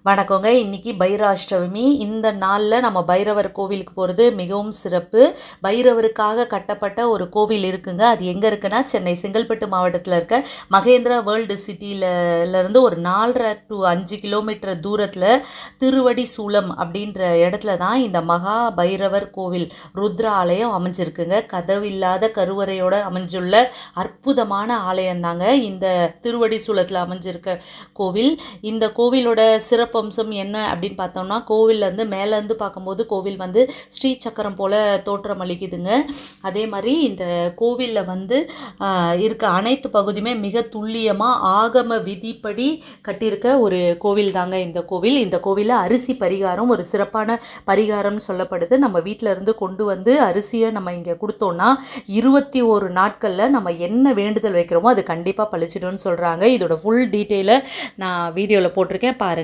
வணக்கங்க. இன்னைக்கு பைராஷ்டமி. இந்த நாளில் நம்ம பைரவர் கோவிலுக்கு போகிறது மிகவும் சிறப்பு. பைரவருக்காக கட்டப்பட்ட ஒரு கோவில் இருக்குங்க. அது எங்கே இருக்குன்னா, சென்னை செங்கல்பட்டு மாவட்டத்தில் இருக்க மகேந்திரா வேர்ல்டு சிட்டியிலேருந்து ஒரு 4.5 to 5 கிலோமீட்டர் தூரத்தில் திருவடி சூலம் அப்படின்ற இடத்துல தான் இந்த மகா பைரவர் கோவில் ருத்ர ஆலயம் அமைஞ்சிருக்குங்க. கதவில்லாத கருவறையோடு அமைஞ்சுள்ள அற்புதமான ஆலயம் தாங்க இந்த திருவடி சூலத்தில் அமைஞ்சிருக்க கோவில். இந்த கோவிலோட சிறப்பம்சம் என்ன அப்படின்னு பார்த்தோம்னா, கோவிலேருந்து மேலேருந்து பார்க்கும்போது கோவில் வந்து ஸ்ரீ சக்கரம் போல் தோற்றம் அளிக்குதுங்க. அதே மாதிரி இந்த கோவிலில் வந்து இருக்க அனைத்து பகுதியுமே மிக துல்லியமாக ஆகம விதிப்படி கட்டியிருக்க ஒரு கோவில் தாங்க இந்த கோவில். இந்த கோவிலில் அரிசி பரிகாரம் ஒரு சிறப்பான பரிகாரம்னு சொல்லப்படுது. நம்ம வீட்டில் இருந்து கொண்டு வந்து அரிசியை நம்ம இங்கே கொடுத்தோன்னா 21 நாட்களில் நம்ம என்ன வேண்டுதல் வைக்கிறோமோ அது கண்டிப்பாக பழிச்சிடும்னு சொல்கிறாங்க. இதோட ஃபுல் டீட்டெயிலை நான் வீடியோவில் போட்டிருக்கேன், பாருங்கள்.